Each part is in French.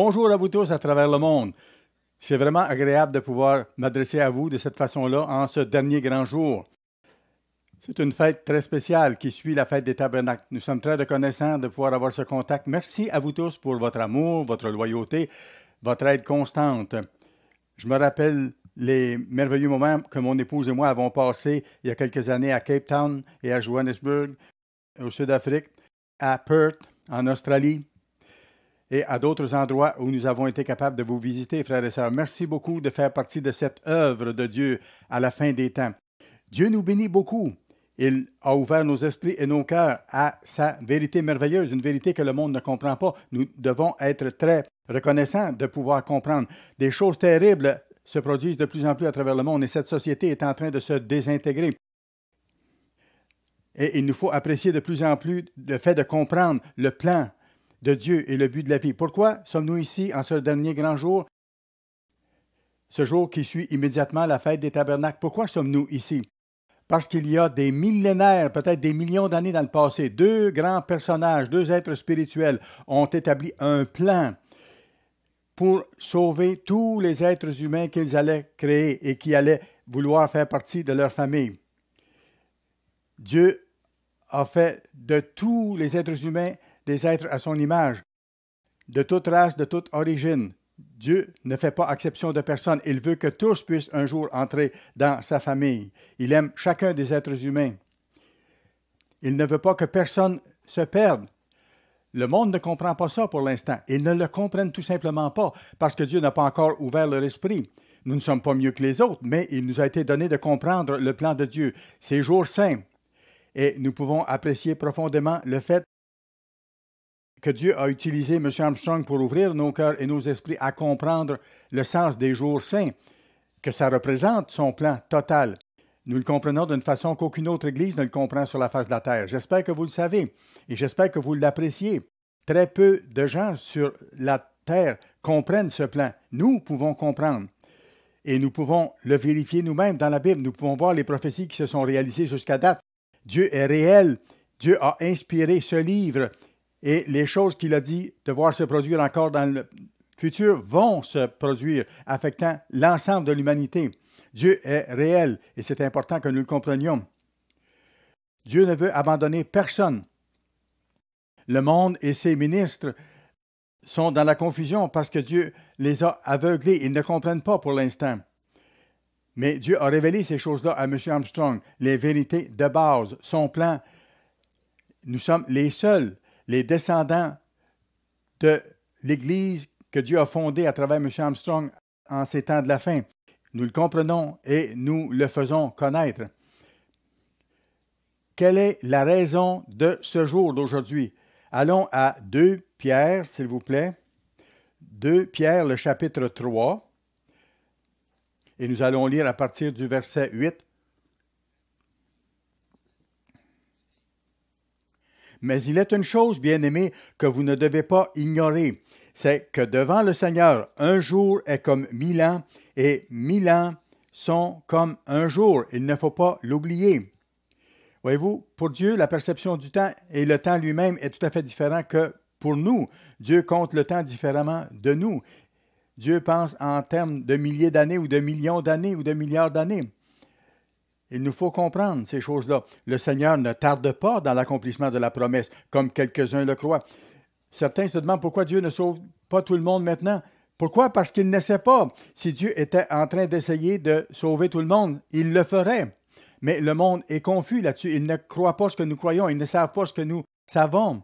Bonjour à vous tous à travers le monde. C'est vraiment agréable de pouvoir m'adresser à vous de cette façon-là en ce dernier grand jour. C'est une fête très spéciale qui suit la fête des tabernacles. Nous sommes très reconnaissants de pouvoir avoir ce contact. Merci à vous tous pour votre amour, votre loyauté, votre aide constante. Je me rappelle les merveilleux moments que mon épouse et moi avons passés il y a quelques années à Cape Town et à Johannesburg, au Sud-Afrique, à Perth, en Australie, et à d'autres endroits où nous avons été capables de vous visiter, frères et sœurs. Merci beaucoup de faire partie de cette œuvre de Dieu à la fin des temps. Dieu nous bénit beaucoup. Il a ouvert nos esprits et nos cœurs à sa vérité merveilleuse, une vérité que le monde ne comprend pas. Nous devons être très reconnaissants de pouvoir comprendre. Des choses terribles se produisent de plus en plus à travers le monde et cette société est en train de se désintégrer. Et il nous faut apprécier de plus en plus le fait de comprendre le plan de Dieu et le but de la vie. Pourquoi sommes-nous ici en ce dernier grand jour, ce jour qui suit immédiatement la fête des tabernacles? Pourquoi sommes-nous ici? Parce qu'il y a des millénaires, peut-être des millions d'années dans le passé, deux grands personnages, deux êtres spirituels ont établi un plan pour sauver tous les êtres humains qu'ils allaient créer et qui allaient vouloir faire partie de leur famille. Dieu a fait de tous les êtres humains des êtres à son image, de toute race, de toute origine. Dieu ne fait pas exception de personne. Il veut que tous puissent un jour entrer dans sa famille. Il aime chacun des êtres humains. Il ne veut pas que personne se perde. Le monde ne comprend pas ça pour l'instant. Ils ne le comprennent tout simplement pas parce que Dieu n'a pas encore ouvert leur esprit. Nous ne sommes pas mieux que les autres, mais il nous a été donné de comprendre le plan de Dieu, ces jours saints. Et nous pouvons apprécier profondément le fait que Dieu a utilisé M. Armstrong pour ouvrir nos cœurs et nos esprits à comprendre le sens des jours saints, que ça représente son plan total. Nous le comprenons d'une façon qu'aucune autre Église ne le comprend sur la face de la terre. J'espère que vous le savez et j'espère que vous l'appréciez. Très peu de gens sur la terre comprennent ce plan. Nous pouvons comprendre et nous pouvons le vérifier nous-mêmes dans la Bible. Nous pouvons voir les prophéties qui se sont réalisées jusqu'à date. Dieu est réel. Dieu a inspiré ce livre. Et les choses qu'il a dit devoir se produire encore dans le futur vont se produire, affectant l'ensemble de l'humanité. Dieu est réel et c'est important que nous le comprenions. Dieu ne veut abandonner personne. Le monde et ses ministres sont dans la confusion parce que Dieu les a aveuglés. Ils ne comprennent pas pour l'instant. Mais Dieu a révélé ces choses-là à M. Armstrong, les vérités de base, son plan. Nous sommes les seuls, les descendants de l'Église que Dieu a fondée à travers M. Armstrong en ces temps de la fin. Nous le comprenons et nous le faisons connaître. Quelle est la raison de ce jour d'aujourd'hui? Allons à 2 Pierre, s'il vous plaît. 2 Pierre, le chapitre 3. Et nous allons lire à partir du verset 8. Mais il est une chose, bien-aimés, que vous ne devez pas ignorer, c'est que devant le Seigneur, un jour est comme 1000 ans, et 1000 ans sont comme un jour. Il ne faut pas l'oublier. Voyez-vous, pour Dieu, la perception du temps et le temps lui-même est tout à fait différent que pour nous. Dieu compte le temps différemment de nous. Dieu pense en termes de milliers d'années ou de millions d'années ou de milliards d'années. Il nous faut comprendre ces choses-là. Le Seigneur ne tarde pas dans l'accomplissement de la promesse, comme quelques-uns le croient. Certains se demandent pourquoi Dieu ne sauve pas tout le monde maintenant. Pourquoi? Parce qu'il ne sait pas. Si Dieu était en train d'essayer de sauver tout le monde, il le ferait. Mais le monde est confus là-dessus. Ils ne croient pas ce que nous croyons. Ils ne savent pas ce que nous savons.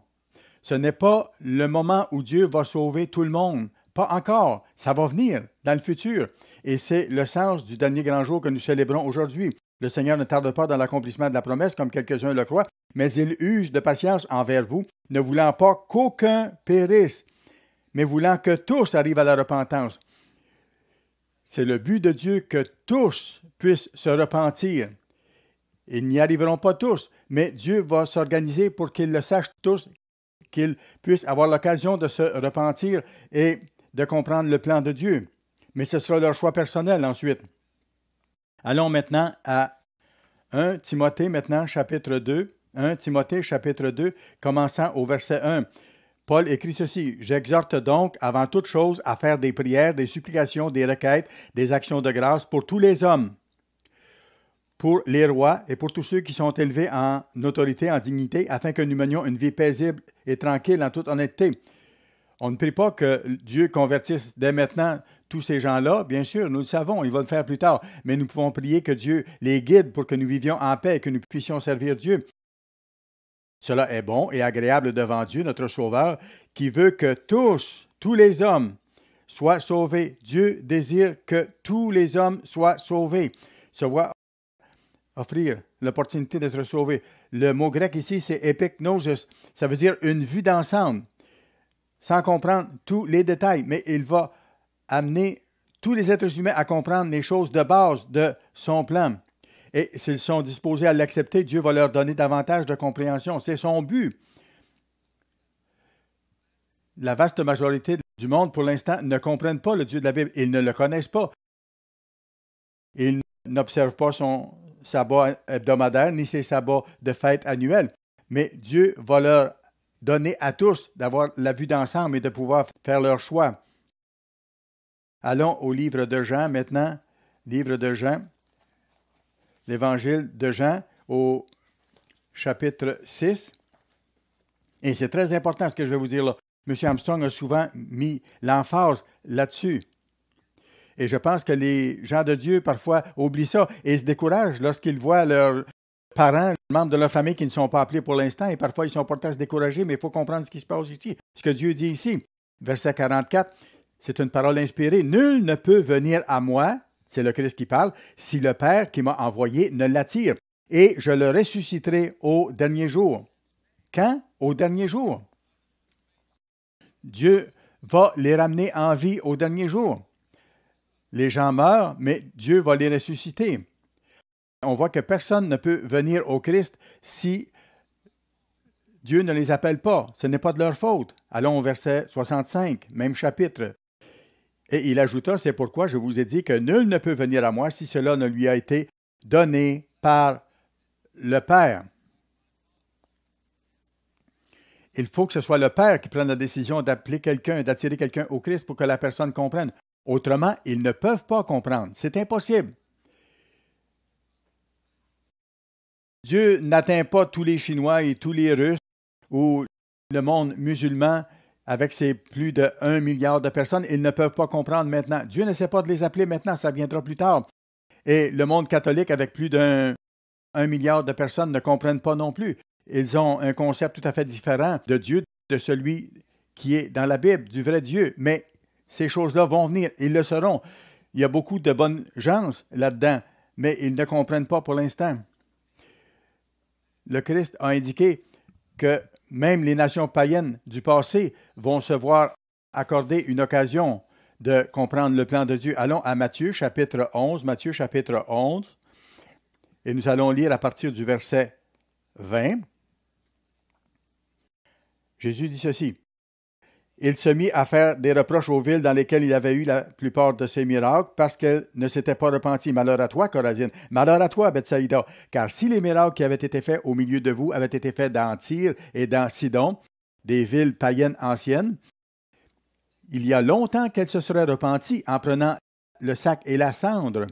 Ce n'est pas le moment où Dieu va sauver tout le monde. Pas encore. Ça va venir dans le futur. Et c'est le sens du dernier grand jour que nous célébrons aujourd'hui. Le Seigneur ne tarde pas dans l'accomplissement de la promesse, comme quelques-uns le croient, mais il use de patience envers vous, ne voulant pas qu'aucun périsse, mais voulant que tous arrivent à la repentance. C'est le but de Dieu que tous puissent se repentir. Ils n'y arriveront pas tous, mais Dieu va s'organiser pour qu'ils le sachent tous, qu'ils puissent avoir l'occasion de se repentir et de comprendre le plan de Dieu. Mais ce sera leur choix personnel ensuite. Allons maintenant à 1 Timothée, maintenant, chapitre 2. 1 Timothée, chapitre 2, commençant au verset 1. Paul écrit ceci: « J'exhorte donc avant toute chose à faire des prières, des supplications, des requêtes, des actions de grâce pour tous les hommes, pour les rois et pour tous ceux qui sont élevés en autorité, en dignité, afin que nous menions une vie paisible et tranquille en toute honnêteté. » On ne prie pas que Dieu convertisse dès maintenant tous ces gens-là. Bien sûr, nous le savons, il va le faire plus tard. Mais nous pouvons prier que Dieu les guide pour que nous vivions en paix et que nous puissions servir Dieu. Cela est bon et agréable devant Dieu, notre Sauveur, qui veut que tous les hommes, soient sauvés. Dieu désire que tous les hommes soient sauvés, se voient offrir l'opportunité d'être sauvés. Le mot grec ici, c'est epignosis. Ça veut dire une vue d'ensemble, sans comprendre tous les détails, mais il va amener tous les êtres humains à comprendre les choses de base de son plan. Et s'ils sont disposés à l'accepter, Dieu va leur donner davantage de compréhension. C'est son but. La vaste majorité du monde, pour l'instant, ne comprennent pas le Dieu de la Bible. Ils ne le connaissent pas. Ils n'observent pas son sabbat hebdomadaire, ni ses sabbats de fête annuelle. Mais Dieu va leur donner à tous d'avoir la vue d'ensemble et de pouvoir faire leur choix. Allons au livre de Jean maintenant. Livre de Jean. L'évangile de Jean au chapitre 6. Et c'est très important ce que je vais vous dire là. M. Armstrong a souvent mis l'emphase là-dessus. Et je pense que les gens de Dieu, parfois, oublient ça et se découragent lorsqu'ils voient leurs parents, les membres de leur famille qui ne sont pas appelés pour l'instant. Et parfois, ils sont portés à se décourager, mais il faut comprendre ce qui se passe ici. Ce que Dieu dit ici, verset 44, c'est une parole inspirée. « Nul ne peut venir à moi, c'est le Christ qui parle, si le Père qui m'a envoyé ne l'attire. Et je le ressusciterai au dernier jour. » Quand? Au dernier jour. Dieu va les ramener en vie au dernier jour. Les gens meurent, mais Dieu va les ressusciter. On voit que personne ne peut venir au Christ si Dieu ne les appelle pas. Ce n'est pas de leur faute. Allons au verset 65, même chapitre. Et il ajouta, c'est pourquoi je vous ai dit que nul ne peut venir à moi si cela ne lui a été donné par le Père. Il faut que ce soit le Père qui prenne la décision d'appeler quelqu'un, d'attirer quelqu'un au Christ pour que la personne comprenne. Autrement, ils ne peuvent pas comprendre. C'est impossible. Dieu n'atteint pas tous les Chinois et tous les Russes ou le monde musulman avec ses plus de 1 milliard de personnes. Ils ne peuvent pas comprendre maintenant. Dieu n'essaie pas de les appeler maintenant, ça viendra plus tard. Et le monde catholique avec plus d'1 milliard de personnes ne comprennent pas non plus. Ils ont un concept tout à fait différent de Dieu, de celui qui est dans la Bible, du vrai Dieu. Mais ces choses-là vont venir, ils le seront. Il y a beaucoup de bonnes gens là-dedans, mais ils ne comprennent pas pour l'instant. Le Christ a indiqué que même les nations païennes du passé vont se voir accorder une occasion de comprendre le plan de Dieu. Allons à Matthieu chapitre 11, Matthieu chapitre 11, et nous allons lire à partir du verset 20. Jésus dit ceci. Il se mit à faire des reproches aux villes dans lesquelles il avait eu la plupart de ses miracles parce qu'elles ne s'étaient pas repenties. Malheur à toi, Chorazine. Malheur à toi, Bethsaïda. Car si les miracles qui avaient été faits au milieu de vous avaient été faits dans Tyr et dans Sidon, des villes païennes anciennes, il y a longtemps qu'elles se seraient repenties en prenant le sac et la cendre.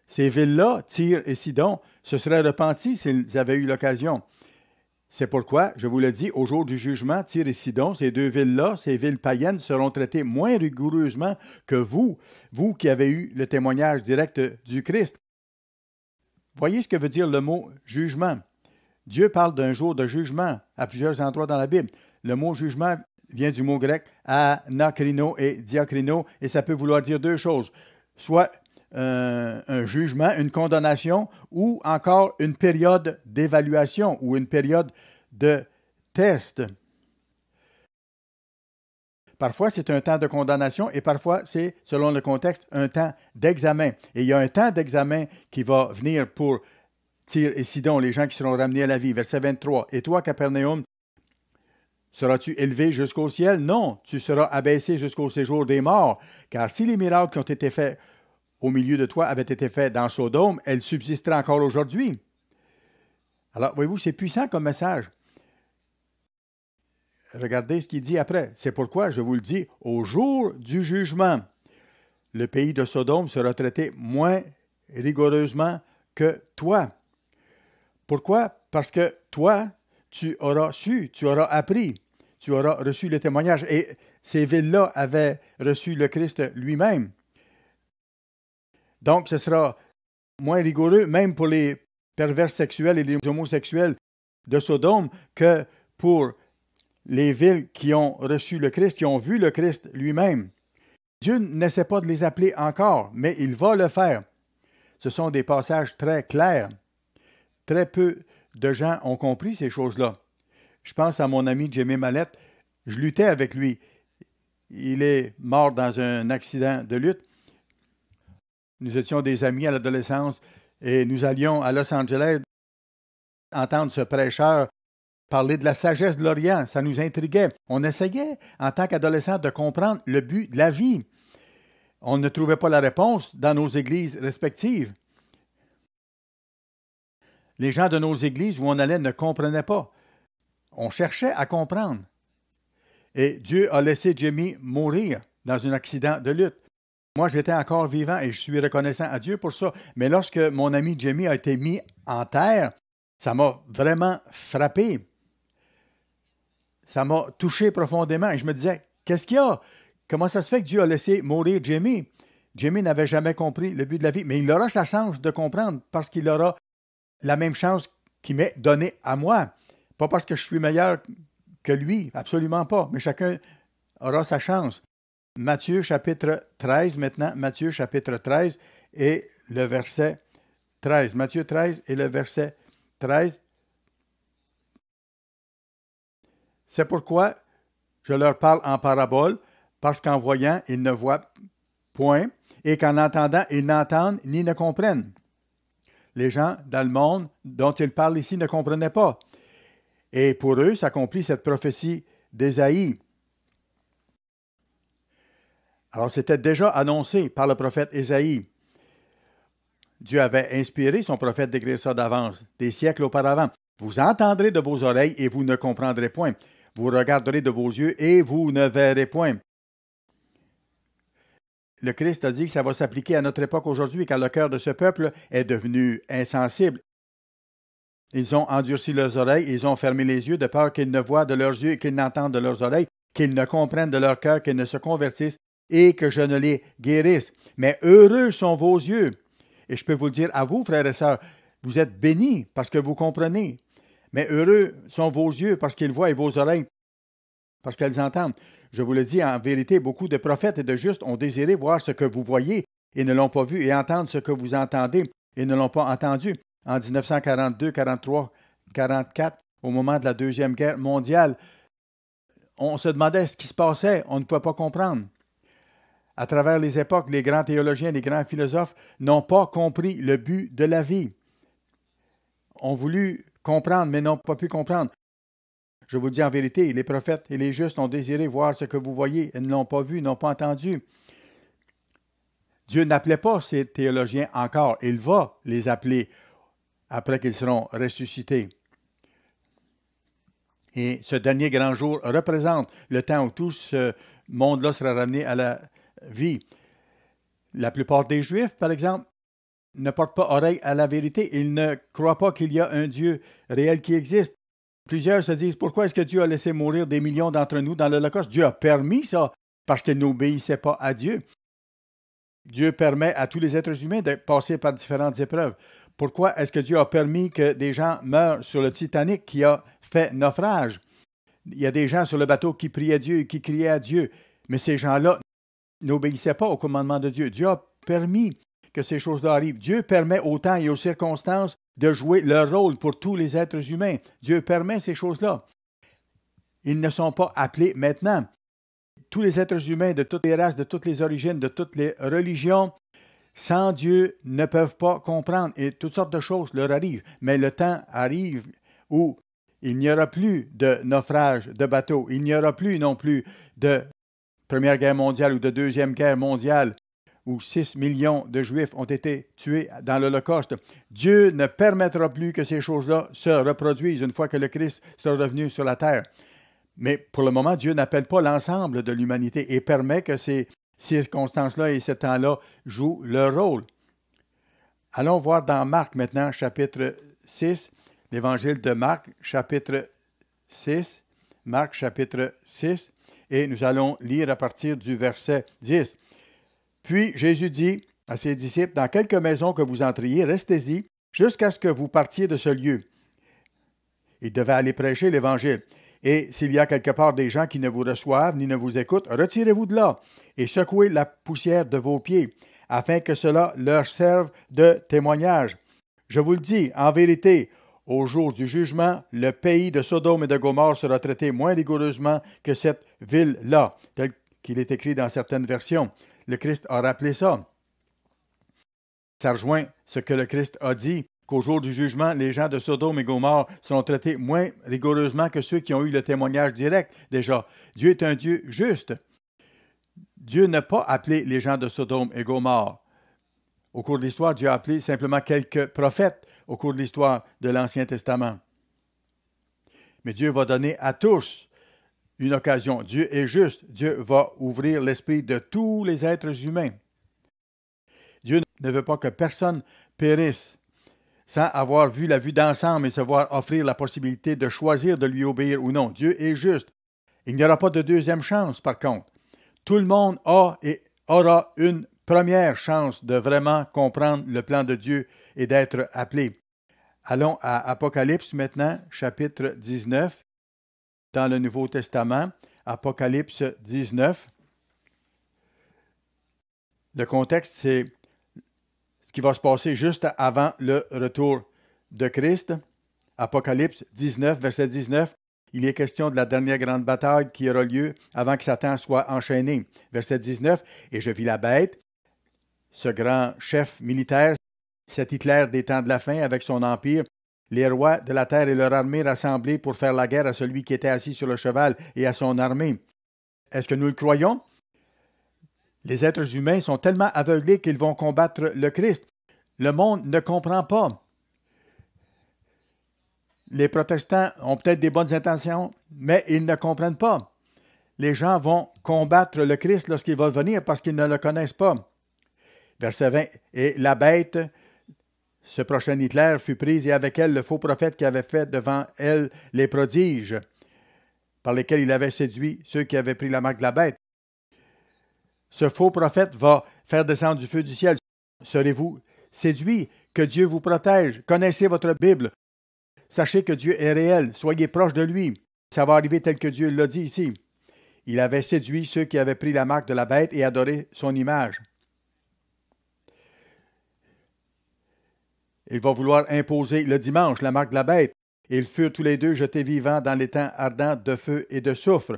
Ces villes-là, Tyr et Sidon, se seraient repenties s'ils avaient eu l'occasion. C'est pourquoi, je vous le dis, au jour du jugement, Tyr et Sidon, ces deux villes-là, ces villes païennes, seront traitées moins rigoureusement que vous qui avez eu le témoignage direct du Christ. Voyez ce que veut dire le mot jugement. Dieu parle d'un jour de jugement à plusieurs endroits dans la Bible. Le mot jugement vient du mot grec anakrino et diakrino, et ça peut vouloir dire deux choses. Soit un jugement, une condamnation, ou encore une période d'évaluation ou une période de test. Parfois, c'est un temps de condamnation et parfois, c'est, selon le contexte, un temps d'examen. Et il y a un temps d'examen qui va venir pour Tyr et Sidon, les gens qui seront ramenés à la vie. Verset 23. « Et toi, Capernaum, seras-tu élevé jusqu'au ciel? Non, tu seras abaissé jusqu'au séjour des morts. Car si les miracles qui ont été faits au milieu de toi avaient été faits dans Sodome, elles subsisteraient encore aujourd'hui. » Alors, voyez-vous, c'est puissant comme message. regardez ce qu'il dit après. C'est pourquoi, je vous le dis, au jour du jugement, le pays de Sodome sera traité moins rigoureusement que toi. Pourquoi? Parce que toi, tu auras su, tu auras appris, tu auras reçu le témoignage. Et ces villes-là avaient reçu le Christ lui-même. Donc, ce sera moins rigoureux, même pour les pervers sexuels et les homosexuels de Sodome, que pour les villes qui ont reçu le Christ, qui ont vu le Christ lui-même. Dieu n'essaie pas de les appeler encore, mais il va le faire. Ce sont des passages très clairs. Très peu de gens ont compris ces choses-là. Je pense à mon ami Jimmy Mallette. Je luttais avec lui. Il est mort dans un accident de lutte. Nous étions des amis à l'adolescence et nous allions à Los Angeles entendre ce prêcheur parler de la sagesse de l'Orient. Ça nous intriguait. On essayait, en tant qu'adolescents, de comprendre le but de la vie. On ne trouvait pas la réponse dans nos églises respectives. Les gens de nos églises où on allait ne comprenaient pas. On cherchait à comprendre. Et Dieu a laissé Jimmy mourir dans un accident de lutte. Moi, j'étais encore vivant et je suis reconnaissant à Dieu pour ça. Mais lorsque mon ami Jimmy a été mis en terre, ça m'a vraiment frappé. Ça m'a touché profondément. Et je me disais, qu'est-ce qu'il y a? Comment ça se fait que Dieu a laissé mourir Jimmy? Jimmy n'avait jamais compris le but de la vie, mais il aura sa chance de comprendre parce qu'il aura la même chance qu'il m'est donnée à moi. Pas parce que je suis meilleur que lui, absolument pas, mais chacun aura sa chance. Matthieu chapitre 13 maintenant, Matthieu chapitre 13 et le verset 13. Matthieu 13 et le verset 13. C'est pourquoi je leur parle en parabole, parce qu'en voyant, ils ne voient point, et qu'en entendant, ils n'entendent ni ne comprennent. Les gens dans le monde dont il parle ici ne comprenaient pas. Et pour eux s'accomplit cette prophétie d'Ésaïe. Alors, c'était déjà annoncé par le prophète Ésaïe. Dieu avait inspiré son prophète d'écrire ça d'avance, des siècles auparavant. Vous entendrez de vos oreilles et vous ne comprendrez point. Vous regarderez de vos yeux et vous ne verrez point. Le Christ a dit que ça va s'appliquer à notre époque aujourd'hui, car le cœur de ce peuple est devenu insensible. Ils ont endurci leurs oreilles, ils ont fermé les yeux de peur qu'ils ne voient de leurs yeux et qu'ils n'entendent de leurs oreilles, qu'ils ne comprennent de leur cœur, qu'ils ne se convertissent et que je ne les guérisse. Mais heureux sont vos yeux. Et je peux vous le dire à vous, frères et sœurs, vous êtes bénis parce que vous comprenez. Mais heureux sont vos yeux parce qu'ils voient et vos oreilles parce qu'elles entendent. Je vous le dis en vérité, beaucoup de prophètes et de justes ont désiré voir ce que vous voyez et ne l'ont pas vu, et entendre ce que vous entendez et ne l'ont pas entendu. En 1942, 43, 44, au moment de la Deuxième Guerre mondiale, on se demandait ce qui se passait, on ne pouvait pas comprendre. À travers les époques, les grands théologiens, les grands philosophes n'ont pas compris le but de la vie. Ont voulu comprendre, mais n'ont pas pu comprendre. Je vous dis en vérité, les prophètes et les justes ont désiré voir ce que vous voyez et ne l'ont pas vu, n'ont pas entendu. Dieu n'appelait pas ces théologiens encore. Il va les appeler après qu'ils seront ressuscités. Et ce dernier grand jour représente le temps où tout ce monde-là sera ramené à la vie. La plupart des Juifs, par exemple, ne portent pas oreille à la vérité. Ils ne croient pas qu'il y a un Dieu réel qui existe. Plusieurs se disent, pourquoi est-ce que Dieu a laissé mourir des millions d'entre nous dans l'Holocauste? Dieu a permis ça parce qu'ils n'obéissaient pas à Dieu. Dieu permet à tous les êtres humains de passer par différentes épreuves. Pourquoi est-ce que Dieu a permis que des gens meurent sur le Titanic qui a fait naufrage? Il y a des gens sur le bateau qui priaient Dieu et qui criaient à Dieu, mais ces gens-là n'obéissaient pas au commandement de Dieu. Dieu a permis que ces choses-là arrivent. Dieu permet au temps et aux circonstances de jouer leur rôle pour tous les êtres humains. Dieu permet ces choses-là. Ils ne sont pas appelés maintenant. Tous les êtres humains de toutes les races, de toutes les origines, de toutes les religions, sans Dieu, ne peuvent pas comprendre. Et toutes sortes de choses leur arrivent. Mais le temps arrive où il n'y aura plus de naufrage de bateaux. Il n'y aura plus non plus de Première Guerre mondiale ou de Deuxième Guerre mondiale où 6 millions de Juifs ont été tués dans l'Holocauste. Dieu ne permettra plus que ces choses-là se reproduisent une fois que le Christ sera revenu sur la terre. Mais pour le moment, Dieu n'appelle pas l'ensemble de l'humanité et permet que ces circonstances-là et ce temps-là jouent leur rôle. Allons voir dans Marc maintenant, chapitre 6, l'évangile de Marc, chapitre 6, Marc, chapitre 6, et nous allons lire à partir du verset 10. Puis Jésus dit à ses disciples, « Dans quelque maison que vous entriez, restez-y jusqu'à ce que vous partiez de ce lieu. » Il devait aller prêcher l'Évangile. « Et s'il y a quelque part des gens qui ne vous reçoivent ni ne vous écoutent, retirez-vous de là et secouez la poussière de vos pieds, afin que cela leur serve de témoignage. Je vous le dis, en vérité, au jour du jugement, le pays de Sodome et de Gomorrhe sera traité moins rigoureusement que cette ville-là, tel qu'il est écrit dans certaines versions. » Le Christ a rappelé ça. Ça rejoint ce que le Christ a dit, qu'au jour du jugement, les gens de Sodome et Gomorrhe seront traités moins rigoureusement que ceux qui ont eu le témoignage direct déjà. Dieu est un Dieu juste. Dieu n'a pas appelé les gens de Sodome et Gomorrhe. Au cours de l'histoire, Dieu a appelé simplement quelques prophètes au cours de l'histoire de l'Ancien Testament. Mais Dieu va donner à tous une occasion. Dieu est juste. Dieu va ouvrir l'esprit de tous les êtres humains. Dieu ne veut pas que personne périsse sans avoir vu la vue d'ensemble et se voir offrir la possibilité de choisir de lui obéir ou non. Dieu est juste. Il n'y aura pas de deuxième chance, par contre. Tout le monde a et aura une première chance de vraiment comprendre le plan de Dieu et d'être appelé. Allons à Apocalypse maintenant, chapitre 19, dans le Nouveau Testament, Apocalypse 19. Le contexte, c'est ce qui va se passer juste avant le retour de Christ. Apocalypse 19, verset 19. Il est question de la dernière grande bataille qui aura lieu avant que Satan soit enchaîné. Verset 19. Et je vis la bête, ce grand chef militaire, cet Hitler des temps de la fin avec son empire, les rois de la terre et leur armée rassemblés pour faire la guerre à celui qui était assis sur le cheval et à son armée. Est-ce que nous le croyons? Les êtres humains sont tellement aveuglés qu'ils vont combattre le Christ. Le monde ne comprend pas. Les protestants ont peut-être des bonnes intentions, mais ils ne comprennent pas. Les gens vont combattre le Christ lorsqu'il va venir parce qu'ils ne le connaissent pas. Verset 20. Et la bête, ce prochain Hitler, fut prise et avec elle le faux prophète qui avait fait devant elle les prodiges par lesquels il avait séduit ceux qui avaient pris la marque de la bête. Ce faux prophète va faire descendre du feu du ciel. Serez-vous séduits? Que Dieu vous protège. Connaissez votre Bible. Sachez que Dieu est réel. Soyez proches de lui. Ça va arriver tel que Dieu l'a dit ici. Il avait séduit ceux qui avaient pris la marque de la bête et adoré son image. Il va vouloir imposer le dimanche la marque de la bête. Et ils furent tous les deux jetés vivants dans l'étang ardent de feu et de soufre.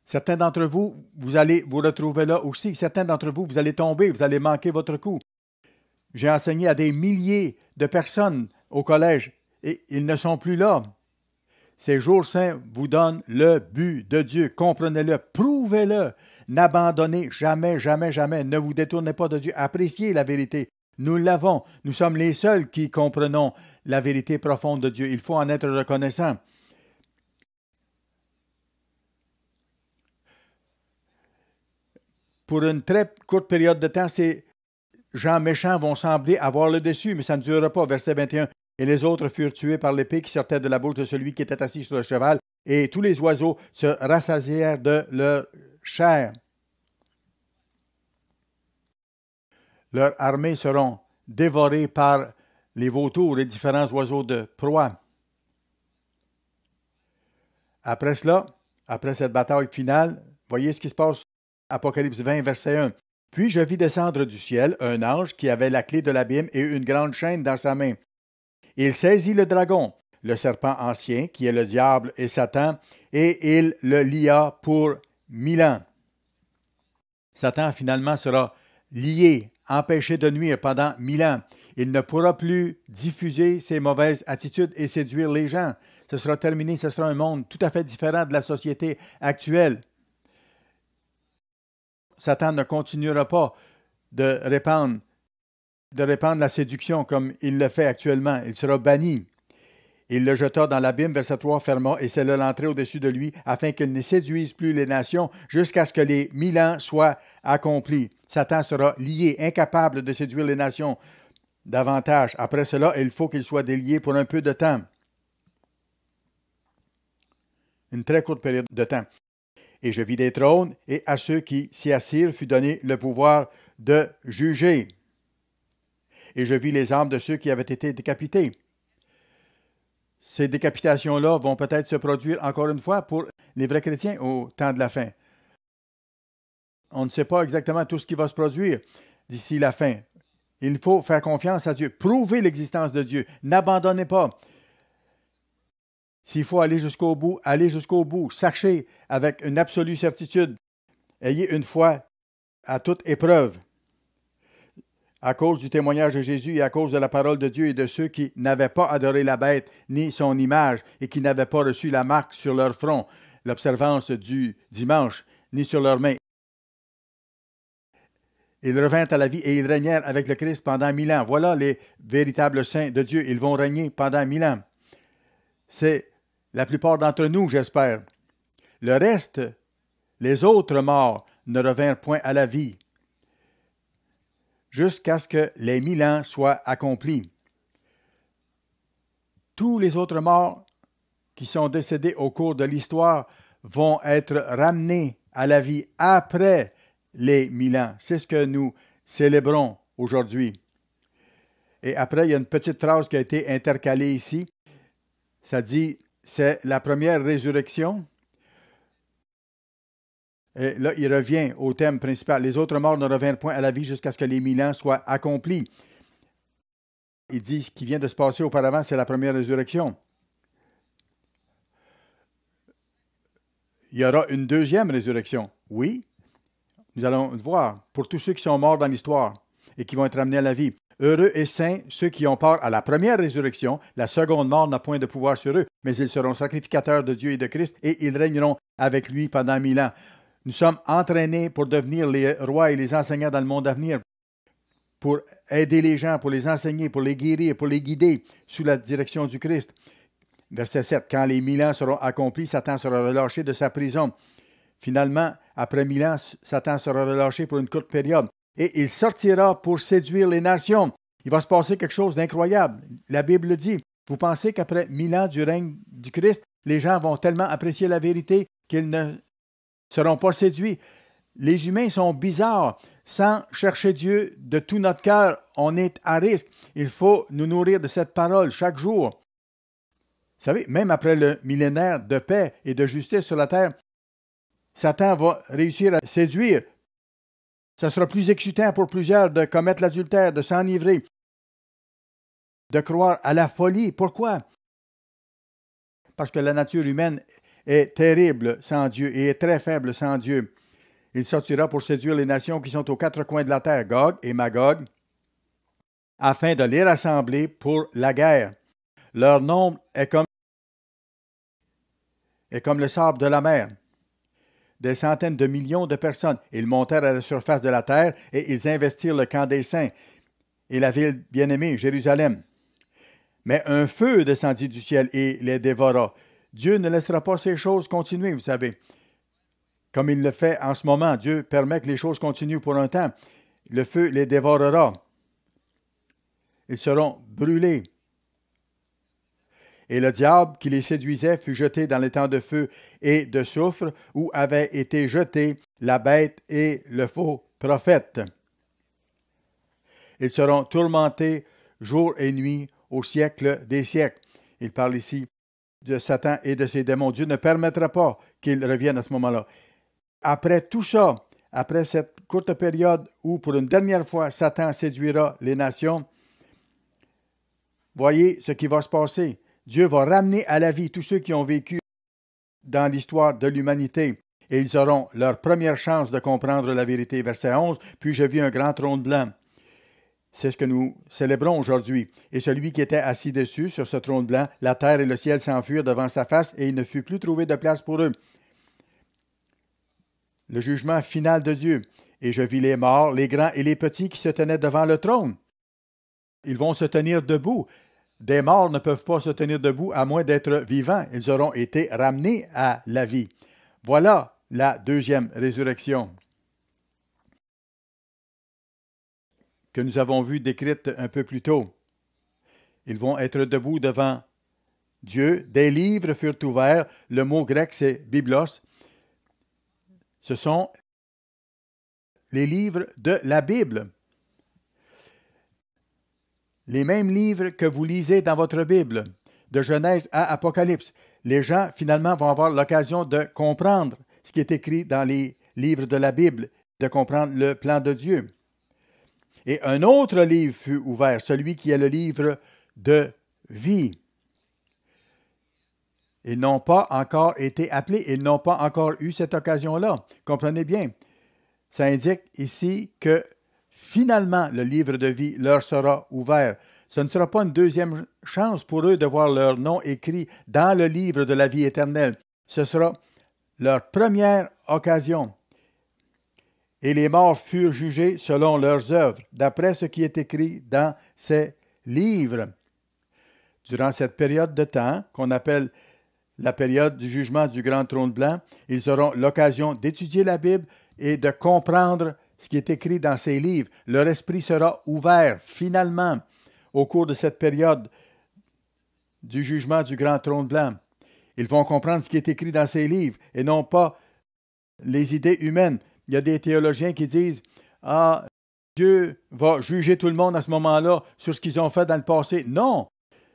Certains d'entre vous, vous allez vous retrouver là aussi. Certains d'entre vous, vous allez tomber, vous allez manquer votre coup. J'ai enseigné à des milliers de personnes au collège et ils ne sont plus là. Ces jours saints vous donnent le but de Dieu. Comprenez-le, prouvez-le. N'abandonnez jamais, jamais, jamais. Ne vous détournez pas de Dieu. Appréciez la vérité. Nous l'avons. Nous sommes les seuls qui comprenons la vérité profonde de Dieu. Il faut en être reconnaissant. Pour une très courte période de temps, ces gens méchants vont sembler avoir le dessus, mais ça ne durera pas. Verset 21. Et les autres furent tués par l'épée qui sortait de la bouche de celui qui était assis sur le cheval, et tous les oiseaux se rassasièrent de leur chair. Leurs armées seront dévorées par les vautours et différents oiseaux de proie. Après cela, après cette bataille finale, voyez ce qui se passe. Apocalypse 20, verset 1. Puis je vis descendre du ciel un ange qui avait la clé de l'abîme et une grande chaîne dans sa main. Il saisit le dragon, le serpent ancien, qui est le diable et Satan, et il le lia pour 1000 ans. Satan finalement sera lié, empêché de nuire pendant 1000 ans. Il ne pourra plus diffuser ses mauvaises attitudes et séduire les gens. Ce sera terminé, ce sera un monde tout à fait différent de la société actuelle. Satan ne continuera pas de répandre de répandre la séduction comme il le fait actuellement. Il sera banni. Il le jeta dans l'abîme, verset 3, ferma, et c'est là l'entrée au-dessus de lui, afin qu'il ne séduise plus les nations, jusqu'à ce que les 1000 ans soient accomplis. Satan sera lié, incapable de séduire les nations davantage. Après cela, il faut qu'il soit délié pour un peu de temps. Une très courte période de temps. Et je vis des trônes, et à ceux qui s'y assirent fut donné le pouvoir de juger. Et je vis les âmes de ceux qui avaient été décapités. Ces décapitations-là vont peut-être se produire encore une fois pour les vrais chrétiens au temps de la fin. On ne sait pas exactement tout ce qui va se produire d'ici la fin. Il faut faire confiance à Dieu. Prouvez l'existence de Dieu. N'abandonnez pas. S'il faut aller jusqu'au bout, allez jusqu'au bout. Sachez avec une absolue certitude. Ayez une foi à toute épreuve. À cause du témoignage de Jésus et à cause de la parole de Dieu et de ceux qui n'avaient pas adoré la bête ni son image et qui n'avaient pas reçu la marque sur leur front, l'observance du dimanche, ni sur leurs mains. Ils revinrent à la vie et ils régnèrent avec le Christ pendant 1000 ans. Voilà les véritables saints de Dieu. Ils vont régner pendant 1000 ans. C'est la plupart d'entre nous, j'espère. Le reste, les autres morts, ne revinrent point à la vie, jusqu'à ce que les 1000 ans soient accomplis. Tous les autres morts qui sont décédés au cours de l'histoire vont être ramenés à la vie après les 1000 ans. C'est ce que nous célébrons aujourd'hui. Et après, il y a une petite phrase qui a été intercalée ici. Ça dit, c'est la première résurrection. Et là, il revient au thème principal. Les autres morts ne revinrent point à la vie jusqu'à ce que les 1000 ans soient accomplis. Il dit ce qui vient de se passer auparavant, c'est la première résurrection. Il y aura une deuxième résurrection. Oui, nous allons le voir pour tous ceux qui sont morts dans l'histoire et qui vont être ramenés à la vie. Heureux et saints ceux qui ont part à la première résurrection. La seconde mort n'a point de pouvoir sur eux, mais ils seront sacrificateurs de Dieu et de Christ et ils régneront avec lui pendant 1000 ans. Nous sommes entraînés pour devenir les rois et les enseignants dans le monde à venir, pour aider les gens, pour les enseigner, pour les guérir, pour les guider sous la direction du Christ. Verset 7. Quand les 1000 ans seront accomplis, Satan sera relâché de sa prison. Finalement, après 1000 ans, Satan sera relâché pour une courte période. Et il sortira pour séduire les nations. Il va se passer quelque chose d'incroyable. La Bible dit, vous pensez qu'après 1000 ans du règne du Christ, les gens vont tellement apprécier la vérité qu'ils ne seront pas séduits. Les humains sont bizarres. Sans chercher Dieu de tout notre cœur, on est à risque. Il faut nous nourrir de cette parole chaque jour. Vous savez, même après le millénaire de paix et de justice sur la terre, Satan va réussir à séduire. Ça sera plus excitant pour plusieurs de commettre l'adultère, de s'enivrer, de croire à la folie. Pourquoi? Parce que la nature humaine est terrible sans Dieu et est très faible sans Dieu. Il sortira pour séduire les nations qui sont aux quatre coins de la terre, Gog et Magog, afin de les rassembler pour la guerre. Leur nombre est comme le sable de la mer. Des centaines de millions de personnes. Ils montèrent à la surface de la terre et ils investirent le camp des saints et la ville bien-aimée, Jérusalem. Mais un feu descendit du ciel et les dévora. Dieu ne laissera pas ces choses continuer, vous savez. Comme il le fait en ce moment, Dieu permet que les choses continuent pour un temps. Le feu les dévorera. Ils seront brûlés. Et le diable qui les séduisait fut jeté dans les temps de feu et de soufre où avaient été jetés la bête et le faux prophète. Ils seront tourmentés jour et nuit au siècle des siècles. Il parle ici de Satan et de ses démons. Dieu ne permettra pas qu'ils reviennent à ce moment-là. Après tout ça, après cette courte période où pour une dernière fois Satan séduira les nations, voyez ce qui va se passer. Dieu va ramener à la vie tous ceux qui ont vécu dans l'histoire de l'humanité et ils auront leur première chance de comprendre la vérité. Verset 11, « Puis je vis un grand trône blanc. » C'est ce que nous célébrons aujourd'hui. Et celui qui était assis dessus, sur ce trône blanc, la terre et le ciel s'enfuirent devant sa face et il ne fut plus trouvé de place pour eux. Le jugement final de Dieu. Et je vis les morts, les grands et les petits qui se tenaient devant le trône. Ils vont se tenir debout. Des morts ne peuvent pas se tenir debout à moins d'être vivants. Ils auront été ramenés à la vie. Voilà la deuxième résurrection que nous avons vue décrite un peu plus tôt. Ils vont être debout devant Dieu. Des livres furent ouverts. Le mot grec, c'est biblos. Ce sont les livres de la Bible. Les mêmes livres que vous lisez dans votre Bible, de Genèse à Apocalypse. Les gens, finalement, vont avoir l'occasion de comprendre ce qui est écrit dans les livres de la Bible, de comprendre le plan de Dieu. Et un autre livre fut ouvert, celui qui est le livre de vie. Ils n'ont pas encore été appelés, ils n'ont pas encore eu cette occasion-là. Comprenez bien, ça indique ici que finalement le livre de vie leur sera ouvert. Ce ne sera pas une deuxième chance pour eux de voir leur nom écrit dans le livre de la vie éternelle. Ce sera leur première occasion. Et les morts furent jugés selon leurs œuvres, d'après ce qui est écrit dans ces livres. Durant cette période de temps, qu'on appelle la période du jugement du grand trône blanc, ils auront l'occasion d'étudier la Bible et de comprendre ce qui est écrit dans ces livres. Leur esprit sera ouvert, finalement, au cours de cette période du jugement du grand trône blanc. Ils vont comprendre ce qui est écrit dans ces livres et non pas les idées humaines. Il y a des théologiens qui disent « Ah, Dieu va juger tout le monde à ce moment-là sur ce qu'ils ont fait dans le passé. » Non!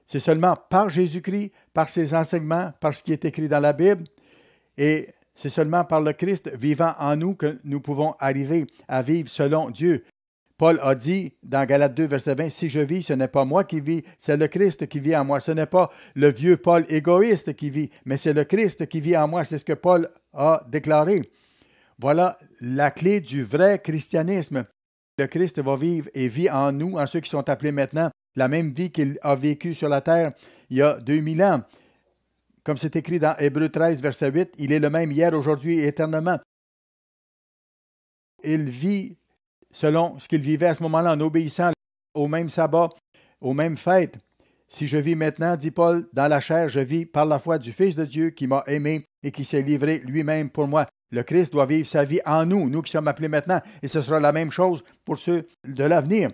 C'est seulement par Jésus-Christ, par ses enseignements, par ce qui est écrit dans la Bible, et c'est seulement par le Christ vivant en nous que nous pouvons arriver à vivre selon Dieu. Paul a dit dans Galates 2, verset 20, « Si je vis, ce n'est pas moi qui vis, c'est le Christ qui vit en moi. » Ce n'est pas le vieux Paul égoïste qui vit, mais c'est le Christ qui vit en moi. C'est ce que Paul a déclaré. Voilà la clé du vrai christianisme. Le Christ va vivre et vit en nous, en ceux qui sont appelés maintenant, la même vie qu'il a vécue sur la terre il y a 2000 ans. Comme c'est écrit dans Hébreux 13, verset 8, il est le même hier, aujourd'hui et éternellement. Il vit selon ce qu'il vivait à ce moment-là, en obéissant au même sabbat, aux mêmes fêtes. Si je vis maintenant, dit Paul, dans la chair, je vis par la foi du Fils de Dieu qui m'a aimé et qui s'est livré lui-même pour moi. Le Christ doit vivre sa vie en nous, nous qui sommes appelés maintenant, et ce sera la même chose pour ceux de l'avenir.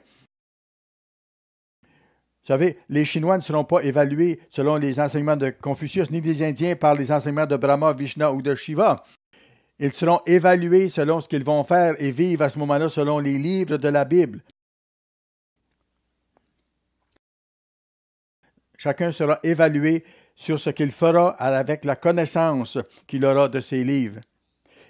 Vous savez, les Chinois ne seront pas évalués selon les enseignements de Confucius, ni les Indiens par les enseignements de Brahma, Vishnu ou de Shiva. Ils seront évalués selon ce qu'ils vont faire et vivre à ce moment-là selon les livres de la Bible. Chacun sera évalué sur ce qu'il fera avec la connaissance qu'il aura de ces livres.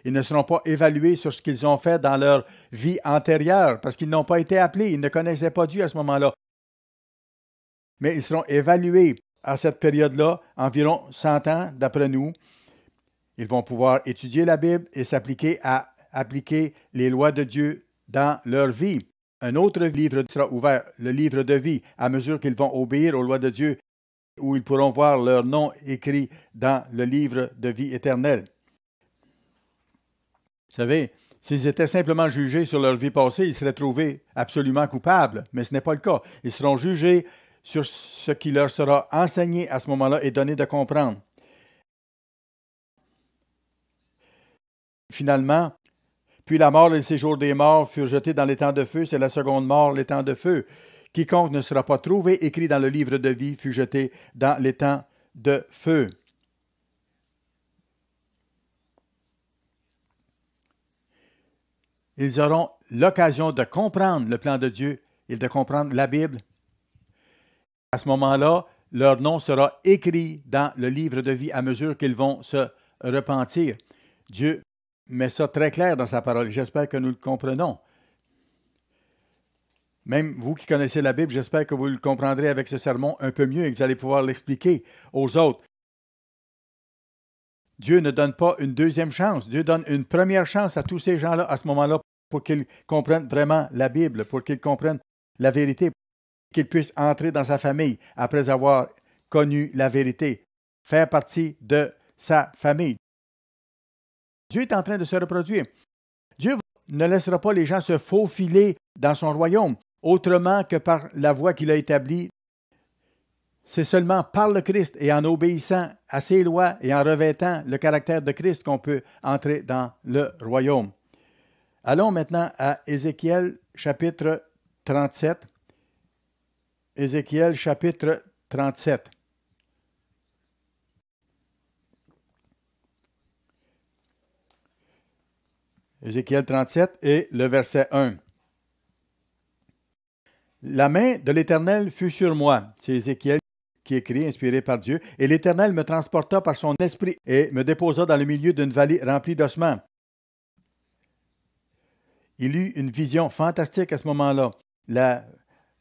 Ils ne seront pas évalués sur ce qu'ils ont fait dans leur vie antérieure, parce qu'ils n'ont pas été appelés, ils ne connaissaient pas Dieu à ce moment-là. Mais ils seront évalués à cette période-là, environ 100 ans, d'après nous. Ils vont pouvoir étudier la Bible et s'appliquer à appliquer les lois de Dieu dans leur vie. Un autre livre sera ouvert, le livre de vie, à mesure qu'ils vont obéir aux lois de Dieu, où ils pourront voir leur nom écrit dans le livre de vie éternelle. Vous savez, s'ils étaient simplement jugés sur leur vie passée, ils seraient trouvés absolument coupables, mais ce n'est pas le cas. Ils seront jugés sur ce qui leur sera enseigné à ce moment-là et donné de comprendre. Finalement, puis la mort et le séjour des morts furent jetés dans l'étang de feu, c'est la seconde mort, l'étang de feu. Quiconque ne sera pas trouvé écrit dans le livre de vie fut jeté dans l'étang de feu. Ils auront l'occasion de comprendre le plan de Dieu et de comprendre la Bible. À ce moment-là, leur nom sera écrit dans le livre de vie à mesure qu'ils vont se repentir. Dieu met ça très clair dans sa parole. J'espère que nous le comprenons. Même vous qui connaissez la Bible, j'espère que vous le comprendrez avec ce sermon un peu mieux et que vous allez pouvoir l'expliquer aux autres. Dieu ne donne pas une deuxième chance. Dieu donne une première chance à tous ces gens-là à ce moment-là pour qu'ils comprennent vraiment la Bible, pour qu'ils comprennent la vérité, qu'ils puissent entrer dans sa famille après avoir connu la vérité, faire partie de sa famille. Dieu est en train de se reproduire. Dieu ne laissera pas les gens se faufiler dans son royaume. autrement que par la voie qu'il a établie. C'est seulement par le Christ et en obéissant à ses lois et en revêtant le caractère de Christ qu'on peut entrer dans le royaume. Allons maintenant à Ézéchiel chapitre 37. Ézéchiel chapitre 37. Ézéchiel 37 et le verset 1. La main de l'Éternel fut sur moi. C'est Ézéchiel qui écrit, inspiré par Dieu. Et l'Éternel me transporta par son esprit et me déposa dans le milieu d'une vallée remplie d'ossements. Il eut une vision fantastique à ce moment-là, la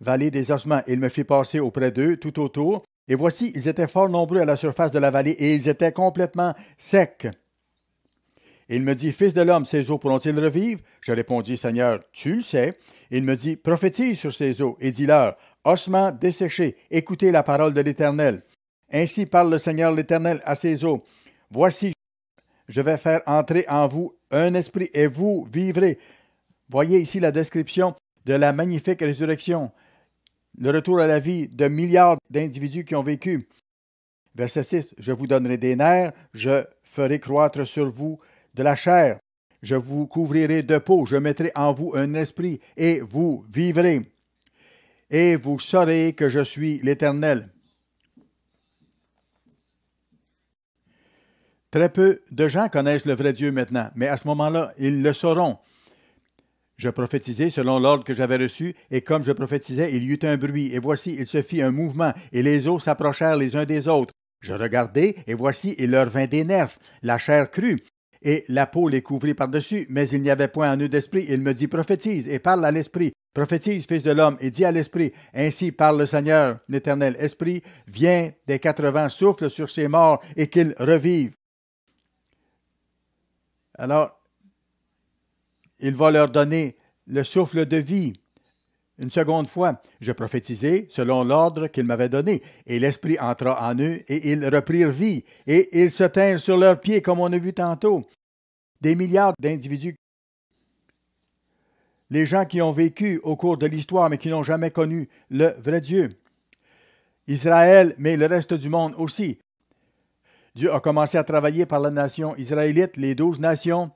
vallée des ossements. Il me fit passer auprès d'eux, tout autour. Et voici, ils étaient fort nombreux à la surface de la vallée et ils étaient complètement secs. Et il me dit, Fils de l'homme, ces eaux pourront-ils revivre? Je répondis, Seigneur, tu le sais. Et il me dit, prophétise sur ces eaux et dis-leur, ossements desséchés, écoutez la parole de l'Éternel. Ainsi parle le Seigneur l'Éternel à ces eaux. Voici, je vais faire entrer en vous un esprit et vous vivrez. Voyez ici la description de la magnifique résurrection, le retour à la vie de milliards d'individus qui ont vécu. Verset 6, je vous donnerai des nerfs, je ferai croître sur vous de la chair. Je vous couvrirai de peau, je mettrai en vous un esprit, et vous vivrez. Et vous saurez que je suis l'Éternel. Très peu de gens connaissent le vrai Dieu maintenant, mais à ce moment-là, ils le sauront. Je prophétisai selon l'ordre que j'avais reçu, et comme je prophétisais, il y eut un bruit, et voici, il se fit un mouvement, et les os s'approchèrent les uns des autres. Je regardai, et voici, il leur vint des nerfs, la chair crue, et la peau les couvrit par-dessus, mais il n'y avait point en eux d'esprit. Il me dit, prophétise, et parle à l'esprit. Prophétise, fils de l'homme, et dis à l'esprit, ainsi parle le Seigneur, l'Éternel. Esprit, viens des 4 vents, souffle sur ces morts, et qu'ils revivent. Alors, il va leur donner le souffle de vie. Une seconde fois, je prophétisai selon l'ordre qu'il m'avait donné, et l'Esprit entra en eux, et ils reprirent vie, et ils se tinrent sur leurs pieds, comme on a vu tantôt. Des milliards d'individus. Les gens qui ont vécu au cours de l'histoire, mais qui n'ont jamais connu le vrai Dieu. Israël, mais le reste du monde aussi. Dieu a commencé à travailler par la nation israélite, les 12 nations,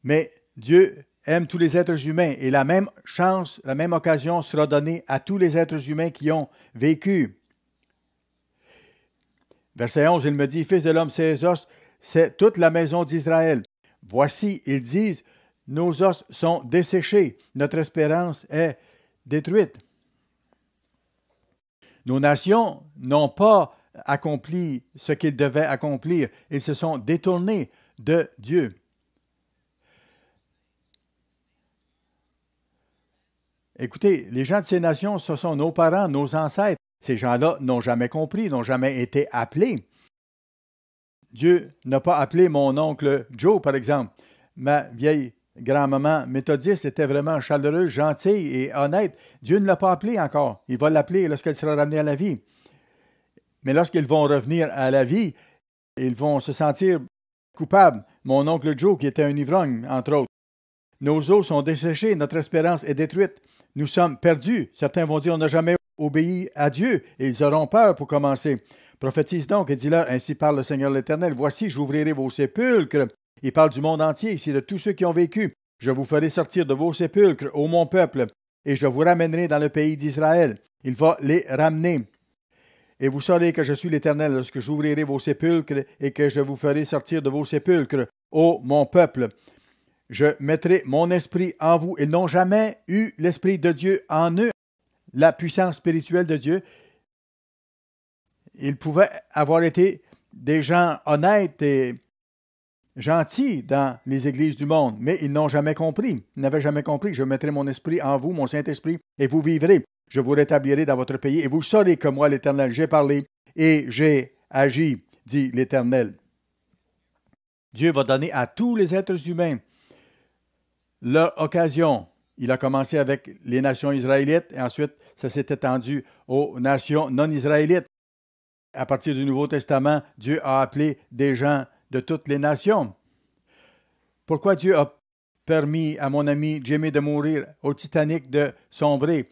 mais Dieu aime tous les êtres humains et la même chance, la même occasion sera donnée à tous les êtres humains qui ont vécu. Verset 11, il me dit, Fils de l'homme, ces os, c'est toute la maison d'Israël. Voici, ils disent, nos os sont desséchés, notre espérance est détruite. Nos nations n'ont pas accompli ce qu'ils devaient accomplir, ils se sont détournés de Dieu. Écoutez, les gens de ces nations, ce sont nos parents, nos ancêtres. Ces gens-là n'ont jamais compris, n'ont jamais été appelés. Dieu n'a pas appelé mon oncle Joe, par exemple. Ma vieille grand-maman méthodiste était vraiment chaleureuse, gentille et honnête. Dieu ne l'a pas appelé encore. Il va l'appeler lorsqu'elle sera ramenée à la vie. Mais lorsqu'ils vont revenir à la vie, ils vont se sentir coupables. Mon oncle Joe, qui était un ivrogne, entre autres. Nos os sont desséchés, notre espérance est détruite. Nous sommes perdus. Certains vont dire, on n'a jamais obéi à Dieu, et ils auront peur pour commencer. Prophétise donc et dis-leur, ainsi parle le Seigneur l'Éternel, voici, j'ouvrirai vos sépulcres. Il parle du monde entier, ici, de tous ceux qui ont vécu. Je vous ferai sortir de vos sépulcres, ô mon peuple, et je vous ramènerai dans le pays d'Israël. Il va les ramener. Et vous saurez que je suis l'Éternel lorsque j'ouvrirai vos sépulcres et que je vous ferai sortir de vos sépulcres, ô mon peuple. Je mettrai mon esprit en vous. Ils n'ont jamais eu l'esprit de Dieu en eux, la puissance spirituelle de Dieu. Ils pouvaient avoir été des gens honnêtes et gentils dans les églises du monde, mais ils n'ont jamais compris. Ils n'avaient jamais compris. Je mettrai mon esprit en vous, mon Saint-Esprit, et vous vivrez. Je vous rétablirai dans votre pays, et vous saurez que moi, l'Éternel, j'ai parlé et j'ai agi, dit l'Éternel. Dieu va donner à tous les êtres humains leur occasion. Il a commencé avec les nations israélites et ensuite ça s'est étendu aux nations non israélites. À partir du Nouveau Testament, Dieu a appelé des gens de toutes les nations. Pourquoi Dieu a permis à mon ami Jimmy de mourir, au Titanic de sombrer?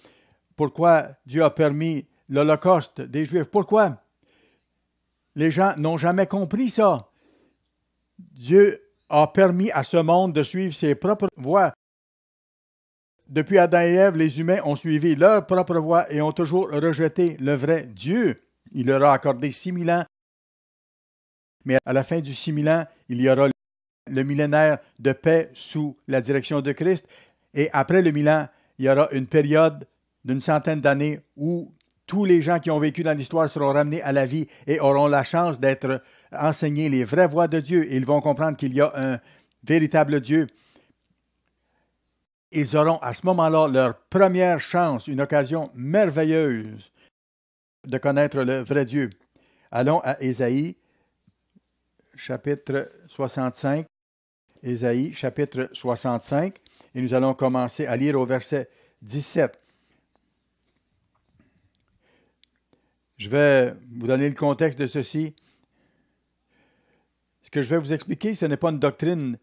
Pourquoi Dieu a permis l'Holocauste des Juifs? Pourquoi? Les gens n'ont jamais compris ça. Dieu a permis à ce monde de suivre ses propres voies. Depuis Adam et Ève, les humains ont suivi leur propre voie et ont toujours rejeté le vrai Dieu. Il leur a accordé 6000 ans. Mais à la fin du 6000 ans, il y aura le millénaire de paix sous la direction de Christ. Et après le 1000 ans, il y aura une période d'une centaine d'années où tous les gens qui ont vécu dans l'histoire seront ramenés à la vie et auront la chance d'être enseignés les vraies voies de Dieu. Et ils vont comprendre qu'il y a un véritable Dieu. Ils auront à ce moment-là leur première chance, une occasion merveilleuse de connaître le vrai Dieu. Allons à Ésaïe, chapitre 65. Ésaïe, chapitre 65, et nous allons commencer à lire au verset 17. Je vais vous donner le contexte de ceci. Ce que je vais vous expliquer, ce n'est pas une doctrine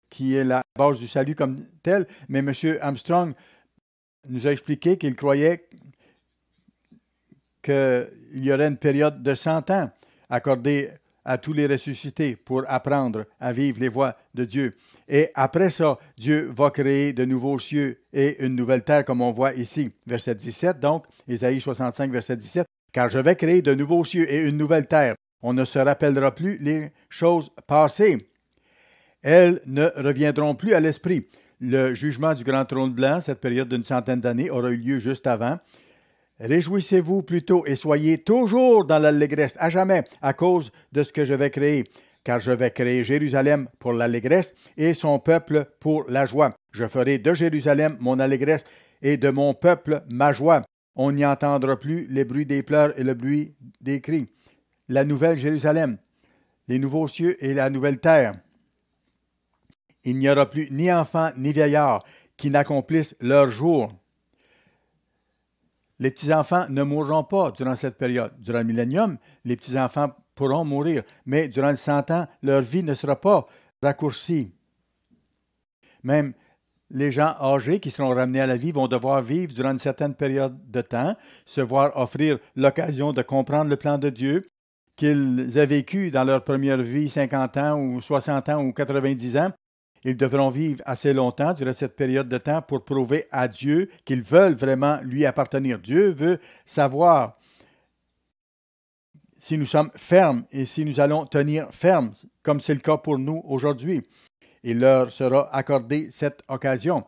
qui est la base du salut comme telle, mais M. Armstrong nous a expliqué qu'il croyait qu'il y aurait une période de 100 ans accordée à tous les ressuscités pour apprendre à vivre les voies de Dieu. Et après ça, Dieu va créer de nouveaux cieux et une nouvelle terre, comme on voit ici. Verset 17, donc, Ésaïe 65, verset 17. « Car je vais créer de nouveaux cieux et une nouvelle terre. On ne se rappellera plus les choses passées. Elles ne reviendront plus à l'esprit. » Le jugement du grand trône blanc, cette période d'une centaine d'années, aura eu lieu juste avant. Réjouissez-vous plutôt et soyez toujours dans l'allégresse, à jamais, à cause de ce que je vais créer. Car je vais créer Jérusalem pour l'allégresse et son peuple pour la joie. Je ferai de Jérusalem mon allégresse et de mon peuple ma joie. On n'y entendra plus les bruits des pleurs et le bruit des cris. La nouvelle Jérusalem, les nouveaux cieux et la nouvelle terre. Il n'y aura plus ni enfants ni vieillards qui n'accomplissent leur jour. Les petits-enfants ne mourront pas durant cette période. Durant le millénium, les petits-enfants pourront mourir, mais durant les 100 ans, leur vie ne sera pas raccourcie. Même les gens âgés qui seront ramenés à la vie vont devoir vivre durant une certaine période de temps, se voir offrir l'occasion de comprendre le plan de Dieu qu'ils aient vécu dans leur première vie 50 ans ou 60 ans ou 90 ans. Ils devront vivre assez longtemps durant cette période de temps pour prouver à Dieu qu'ils veulent vraiment lui appartenir. Dieu veut savoir si nous sommes fermes et si nous allons tenir ferme, comme c'est le cas pour nous aujourd'hui. Il leur sera accordé cette occasion.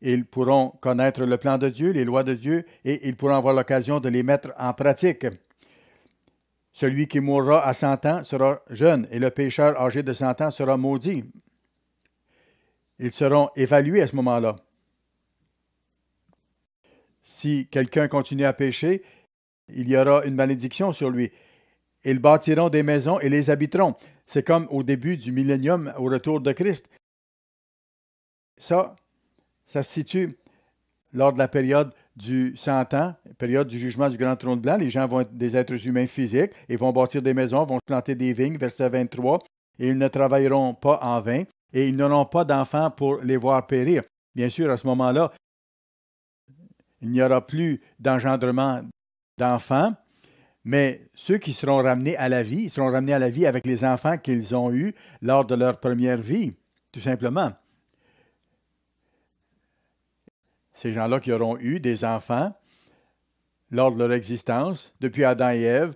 Ils pourront connaître le plan de Dieu, les lois de Dieu, et ils pourront avoir l'occasion de les mettre en pratique. Celui qui mourra à 100 ans sera jeune, et le pécheur âgé de 100 ans sera maudit. Ils seront évalués à ce moment-là. Si quelqu'un continue à pécher, il y aura une malédiction sur lui. Ils bâtiront des maisons et les habiteront. C'est comme au début du millénium, au retour de Christ. Ça se situe lors de la période du 100 ans, période du jugement du grand trône blanc. Les gens vont être des êtres humains physiques et vont bâtir des maisons, vont planter des vignes, verset 23, et ils ne travailleront pas en vain. Et ils n'auront pas d'enfants pour les voir périr. Bien sûr, à ce moment-là, il n'y aura plus d'engendrement d'enfants, mais ceux qui seront ramenés à la vie, ils seront ramenés à la vie avec les enfants qu'ils ont eus lors de leur première vie, tout simplement. Ces gens-là qui auront eu des enfants lors de leur existence, depuis Adam et Ève,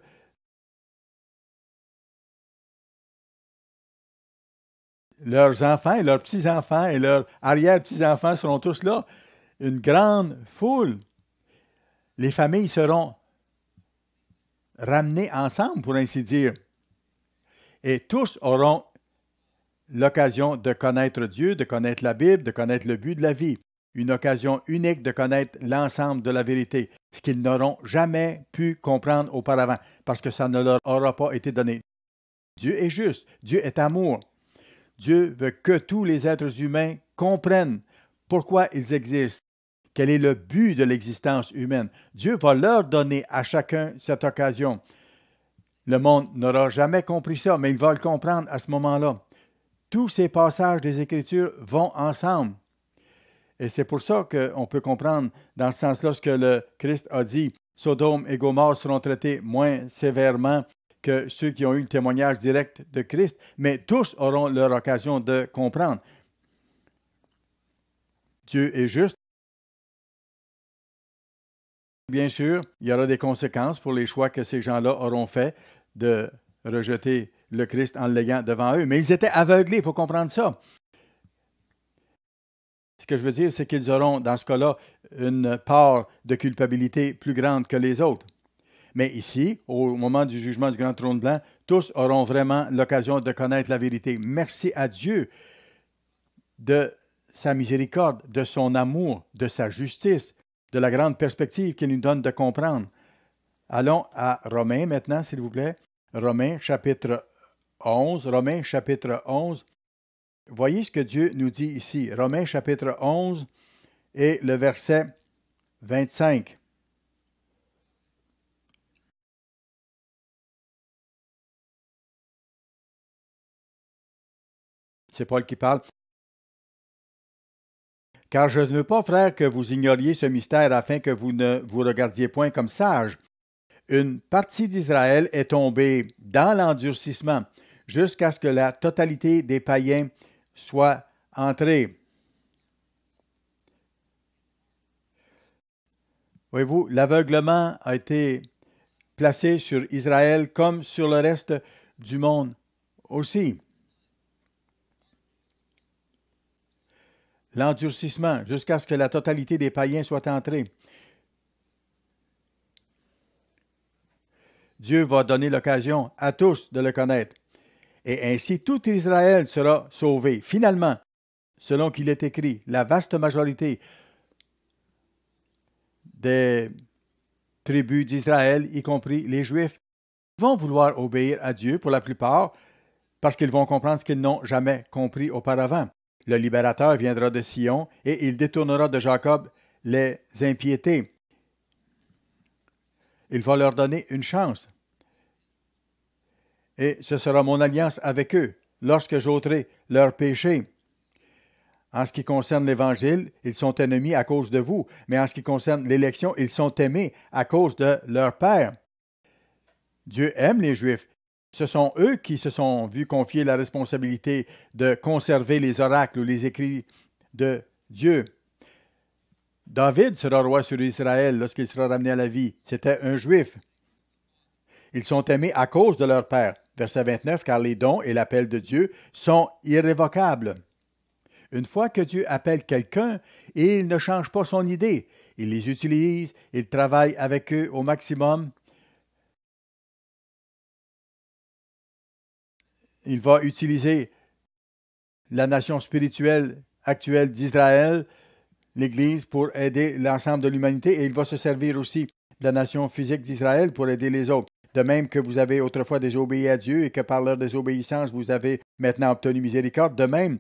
leurs enfants et leurs petits-enfants et leurs arrière-petits-enfants seront tous là. Une grande foule. Les familles seront ramenées ensemble, pour ainsi dire. Et tous auront l'occasion de connaître Dieu, de connaître la Bible, de connaître le but de la vie. Une occasion unique de connaître l'ensemble de la vérité, ce qu'ils n'auront jamais pu comprendre auparavant, parce que ça ne leur aura pas été donné. Dieu est juste, Dieu est amour. Dieu veut que tous les êtres humains comprennent pourquoi ils existent, quel est le but de l'existence humaine. Dieu va leur donner à chacun cette occasion. Le monde n'aura jamais compris ça, mais il va le comprendre à ce moment-là. Tous ces passages des Écritures vont ensemble. Et c'est pour ça qu'on peut comprendre dans ce sens-là ce que le Christ a dit. Sodome et Gomorrhe seront traités moins sévèrement que ceux qui ont eu le témoignage direct de Christ, mais tous auront leur occasion de comprendre. Dieu est juste. Bien sûr, il y aura des conséquences pour les choix que ces gens-là auront faits de rejeter le Christ en le léguant devant eux. Mais ils étaient aveuglés, il faut comprendre ça. Ce que je veux dire, c'est qu'ils auront, dans ce cas-là, une part de culpabilité plus grande que les autres. Mais ici, au moment du jugement du grand trône blanc, tous auront vraiment l'occasion de connaître la vérité. Merci à Dieu de sa miséricorde, de son amour, de sa justice, de la grande perspective qu'il nous donne de comprendre. Allons à Romains maintenant, s'il vous plaît. Romains chapitre 11. Romains chapitre 11. Voyez ce que Dieu nous dit ici. Romains chapitre 11 et le verset 25. C'est Paul qui parle. Car je ne veux pas, frères, que vous ignoriez ce mystère afin que vous ne vous regardiez point comme sages. Une partie d'Israël est tombée dans l'endurcissement jusqu'à ce que la totalité des païens soit entrée. Voyez-vous, l'aveuglement a été placé sur Israël comme sur le reste du monde aussi. L'endurcissement jusqu'à ce que la totalité des païens soit entrée. Dieu va donner l'occasion à tous de le connaître. Et ainsi tout Israël sera sauvé. Finalement, selon qu'il est écrit, la vaste majorité des tribus d'Israël, y compris les Juifs, vont vouloir obéir à Dieu pour la plupart parce qu'ils vont comprendre ce qu'ils n'ont jamais compris auparavant. Le libérateur viendra de Sion et il détournera de Jacob les impiétés. Il va leur donner une chance. Et ce sera mon alliance avec eux lorsque j'ôterai leurs péchés. En ce qui concerne l'Évangile, ils sont ennemis à cause de vous, mais en ce qui concerne l'élection, ils sont aimés à cause de leur Père. Dieu aime les Juifs. Ce sont eux qui se sont vus confier la responsabilité de conserver les oracles ou les écrits de Dieu. David sera roi sur Israël lorsqu'il sera ramené à la vie. C'était un Juif. Ils sont aimés à cause de leur Père. Verset 29, car les dons et l'appel de Dieu sont irrévocables. Une fois que Dieu appelle quelqu'un, il ne change pas son idée. Il les utilise, il travaille avec eux au maximum. Il va utiliser la nation spirituelle actuelle d'Israël, l'Église, pour aider l'ensemble de l'humanité, et il va se servir aussi de la nation physique d'Israël pour aider les autres. De même que vous avez autrefois désobéi à Dieu et que par leur désobéissance, vous avez maintenant obtenu miséricorde, de même,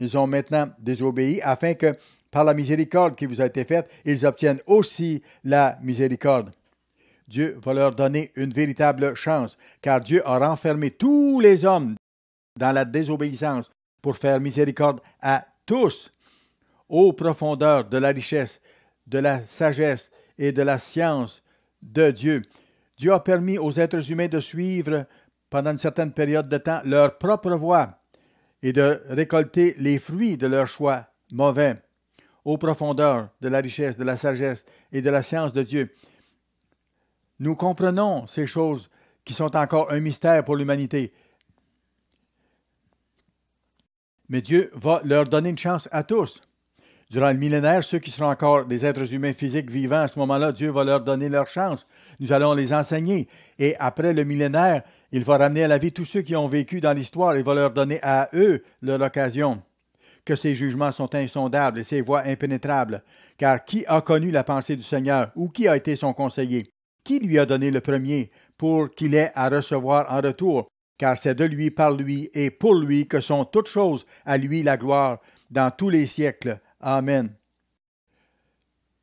ils ont maintenant désobéi afin que, par la miséricorde qui vous a été faite, ils obtiennent aussi la miséricorde. Dieu va leur donner une véritable chance, car Dieu a renfermé tous les hommes dans la désobéissance pour faire miséricorde à tous, aux profondeurs de la richesse, de la sagesse et de la science de Dieu. Dieu a permis aux êtres humains de suivre pendant une certaine période de temps leur propre voie et de récolter les fruits de leur choix mauvais, aux profondeurs de la richesse, de la sagesse et de la science de Dieu. Nous comprenons ces choses qui sont encore un mystère pour l'humanité. Mais Dieu va leur donner une chance à tous. Durant le millénaire, ceux qui seront encore des êtres humains physiques vivants, à ce moment-là, Dieu va leur donner leur chance. Nous allons les enseigner. Et après le millénaire, il va ramener à la vie tous ceux qui ont vécu dans l'histoire. Il va leur donner à eux leur occasion. Que ces jugements sont insondables et ces voies impénétrables. Car qui a connu la pensée du Seigneur ou qui a été son conseiller? Qui lui a donné le premier pour qu'il ait à recevoir en retour? Car c'est de lui, par lui et pour lui que sont toutes choses, à lui la gloire dans tous les siècles. Amen.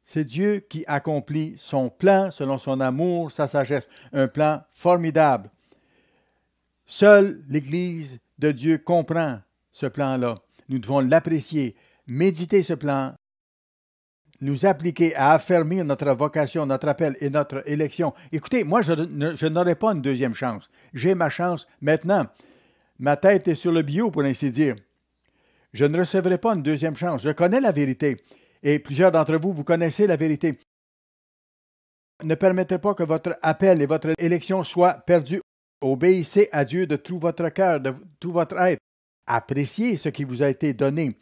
C'est Dieu qui accomplit son plan selon son amour, sa sagesse. Un plan formidable. Seule l'Église de Dieu comprend ce plan-là. Nous devons l'apprécier, méditer ce plan, nous appliquer à affermir notre vocation, notre appel et notre élection. Écoutez, moi, je n'aurai pas une deuxième chance. J'ai ma chance maintenant. Ma tête est sur le bio, pour ainsi dire. Je ne recevrai pas une deuxième chance. Je connais la vérité. Et plusieurs d'entre vous, vous connaissez la vérité. Ne permettez pas que votre appel et votre élection soient perdus. Obéissez à Dieu de tout votre cœur, de tout votre être. Appréciez ce qui vous a été donné,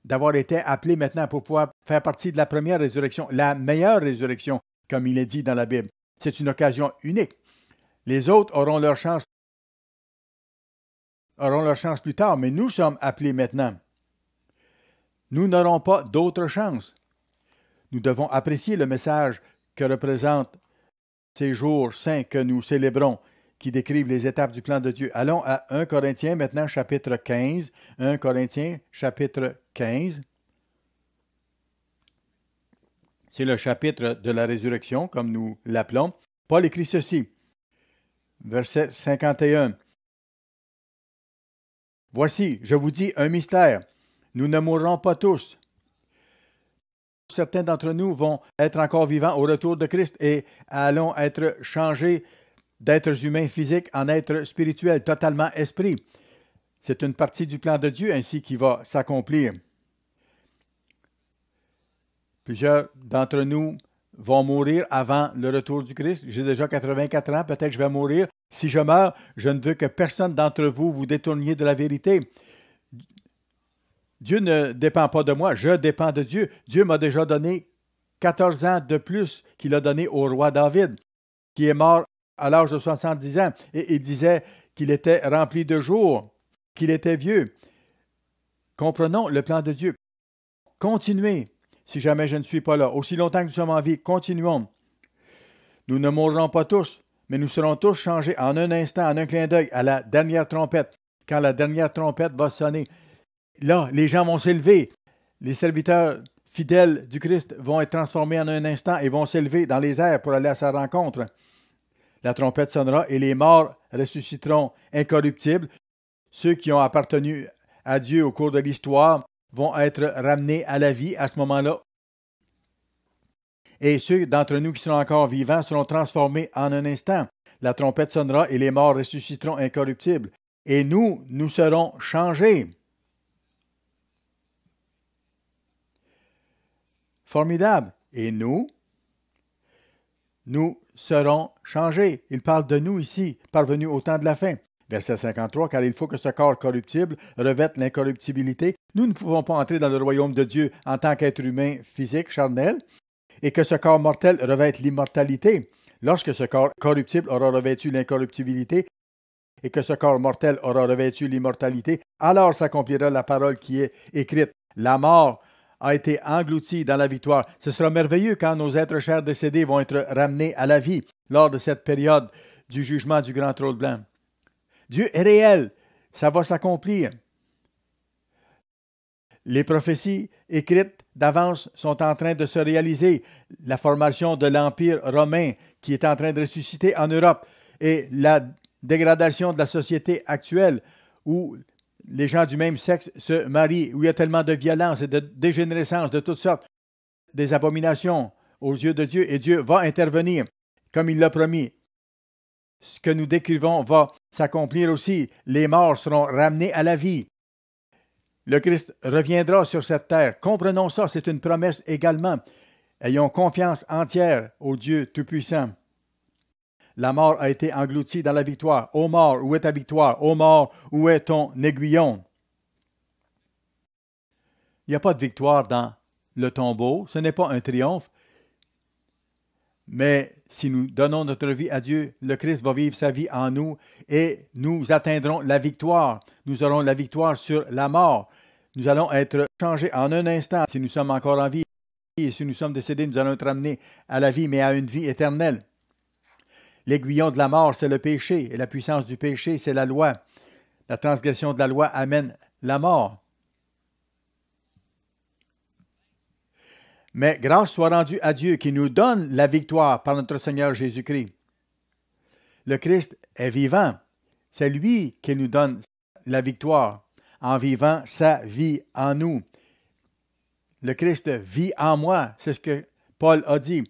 d'avoir été appelé maintenant pour pouvoir faire partie de la première résurrection, la meilleure résurrection, comme il est dit dans la Bible. C'est une occasion unique. Les autres auront leur chance plus tard, mais nous sommes appelés maintenant. Nous n'aurons pas d'autre chance. Nous devons apprécier le message que représentent ces jours saints que nous célébrons, qui décrivent les étapes du plan de Dieu. Allons à 1 Corinthiens maintenant, chapitre 15. 1 Corinthiens, chapitre 15. C'est le chapitre de la résurrection, comme nous l'appelons. Paul écrit ceci, verset 51. « Voici, je vous dis un mystère. Nous ne mourrons pas tous. Certains d'entre nous vont être encore vivants au retour de Christ et allons être changés d'êtres humains physiques en êtres spirituels, totalement esprit. C'est une partie du plan de Dieu ainsi qui va s'accomplir. Plusieurs d'entre nous vont mourir avant le retour du Christ. J'ai déjà 84 ans, peut-être que je vais mourir. Si je meurs, je ne veux que personne d'entre vous vous détourniez de la vérité. Dieu ne dépend pas de moi, je dépends de Dieu. Dieu m'a déjà donné 14 ans de plus qu'il a donné au roi David, qui est mort à l'âge de 70 ans. Et il disait qu'il était rempli de jours, qu'il était vieux. Comprenons le plan de Dieu. Continuez, si jamais je ne suis pas là. Aussi longtemps que nous sommes en vie, continuons. Nous ne mourrons pas tous, mais nous serons tous changés en un instant, en un clin d'œil, à la dernière trompette. Quand la dernière trompette va sonner, là, les gens vont s'élever. Les serviteurs fidèles du Christ vont être transformés en un instant et vont s'élever dans les airs pour aller à sa rencontre. La trompette sonnera et les morts ressusciteront incorruptibles. Ceux qui ont appartenu à Dieu au cours de l'histoire vont être ramenés à la vie à ce moment-là. Et ceux d'entre nous qui seront encore vivants seront transformés en un instant. La trompette sonnera et les morts ressusciteront incorruptibles. Et nous serons changés. Formidable. Et nous serons changés. Il parle de nous ici, parvenus au temps de la fin. Verset 53, car il faut que ce corps corruptible revête l'incorruptibilité. Nous ne pouvons pas entrer dans le royaume de Dieu en tant qu'être humain physique, charnel, et que ce corps mortel revête l'immortalité. Lorsque ce corps corruptible aura revêtu l'incorruptibilité et que ce corps mortel aura revêtu l'immortalité, alors s'accomplira la parole qui est écrite. La mort a été engloutie dans la victoire. Ce sera merveilleux quand nos êtres chers décédés vont être ramenés à la vie lors de cette période du jugement du grand trône blanc. Dieu est réel, ça va s'accomplir. Les prophéties écrites d'avance sont en train de se réaliser. La formation de l'Empire romain qui est en train de ressusciter en Europe et la dégradation de la société actuelle où les gens du même sexe se marient, où il y a tellement de violence et de dégénérescence de toutes sortes, des abominations aux yeux de Dieu, et Dieu va intervenir comme il l'a promis. Ce que nous décrivons va s'accomplir aussi. Les morts seront ramenés à la vie. Le Christ reviendra sur cette terre. Comprenons ça, c'est une promesse également. Ayons confiance entière au Dieu Tout-Puissant. La mort a été engloutie dans la victoire. Ô mort, où est ta victoire? Ô mort, où est ton aiguillon? Il n'y a pas de victoire dans le tombeau. Ce n'est pas un triomphe. Mais si nous donnons notre vie à Dieu, le Christ va vivre sa vie en nous et nous atteindrons la victoire. Nous aurons la victoire sur la mort. Nous allons être changés en un instant si nous sommes encore en vie. Et si nous sommes décédés, nous allons être ramenés à la vie, mais à une vie éternelle. L'aiguillon de la mort, c'est le péché, et la puissance du péché, c'est la loi. La transgression de la loi amène la mort. Mais grâce soit rendue à Dieu qui nous donne la victoire par notre Seigneur Jésus-Christ. Le Christ est vivant. C'est lui qui nous donne la victoire en vivant sa vie en nous. Le Christ vit en moi, c'est ce que Paul a dit.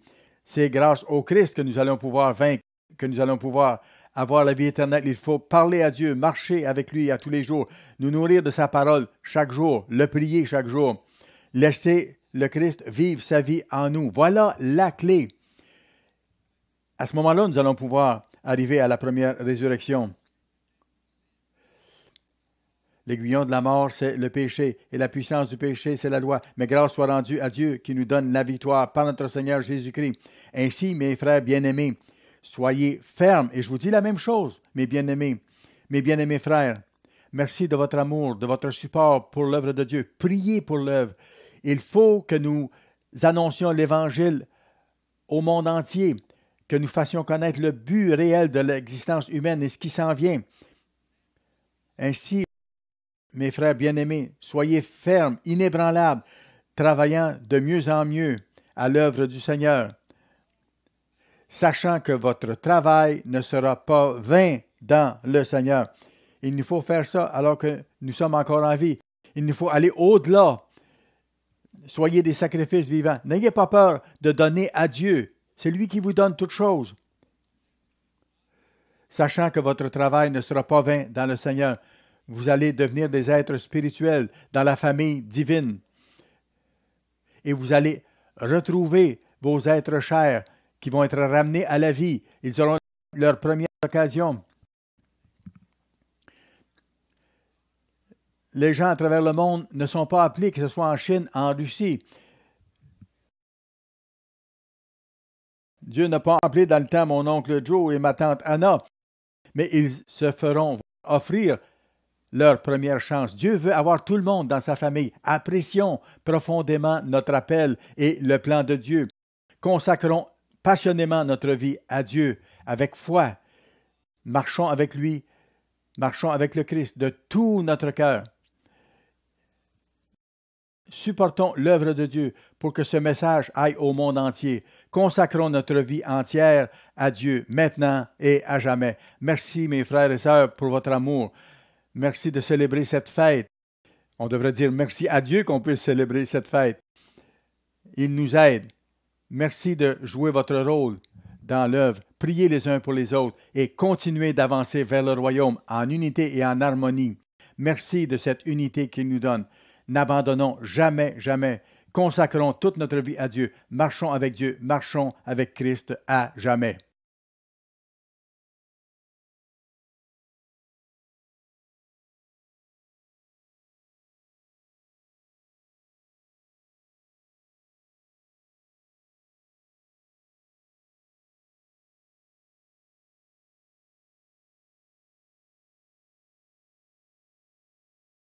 C'est grâce au Christ que nous allons pouvoir vaincre, que nous allons pouvoir avoir la vie éternelle. Il faut parler à Dieu, marcher avec lui à tous les jours, nous nourrir de sa parole chaque jour, le prier chaque jour, laisser le Christ vivre sa vie en nous. Voilà la clé. À ce moment-là, nous allons pouvoir arriver à la première résurrection. L'aiguillon de la mort, c'est le péché, et la puissance du péché, c'est la loi. Mais grâce soit rendue à Dieu qui nous donne la victoire par notre Seigneur Jésus-Christ. Ainsi, mes frères bien-aimés, soyez fermes. Et je vous dis la même chose, mes bien-aimés frères. Merci de votre amour, de votre support pour l'œuvre de Dieu. Priez pour l'œuvre. Il faut que nous annoncions l'Évangile au monde entier, que nous fassions connaître le but réel de l'existence humaine et ce qui s'en vient. Ainsi, mes frères bien-aimés, soyez fermes, inébranlables, travaillant de mieux en mieux à l'œuvre du Seigneur, sachant que votre travail ne sera pas vain dans le Seigneur. Il nous faut faire ça alors que nous sommes encore en vie. Il nous faut aller au-delà. Soyez des sacrifices vivants. N'ayez pas peur de donner à Dieu. C'est lui qui vous donne toutes choses. Sachant que votre travail ne sera pas vain dans le Seigneur. Vous allez devenir des êtres spirituels dans la famille divine. Et vous allez retrouver vos êtres chers qui vont être ramenés à la vie. Ils auront leur première occasion. Les gens à travers le monde ne sont pas appelés, que ce soit en Chine, en Russie. Dieu n'a pas appelé dans le temps mon oncle Joe et ma tante Anna, mais ils se feront offrir leur première chance. Dieu veut avoir tout le monde dans sa famille. Apprécions profondément notre appel et le plan de Dieu. Consacrons passionnément notre vie à Dieu avec foi. Marchons avec lui, marchons avec le Christ de tout notre cœur. Supportons l'œuvre de Dieu pour que ce message aille au monde entier. Consacrons notre vie entière à Dieu, maintenant et à jamais. Merci, mes frères et sœurs, pour votre amour. Merci de célébrer cette fête. On devrait dire merci à Dieu qu'on puisse célébrer cette fête. Il nous aide. Merci de jouer votre rôle dans l'œuvre. Priez les uns pour les autres et continuez d'avancer vers le royaume en unité et en harmonie. Merci de cette unité qu'il nous donne. N'abandonnons jamais, jamais. Consacrons toute notre vie à Dieu. Marchons avec Dieu. Marchons avec Christ à jamais.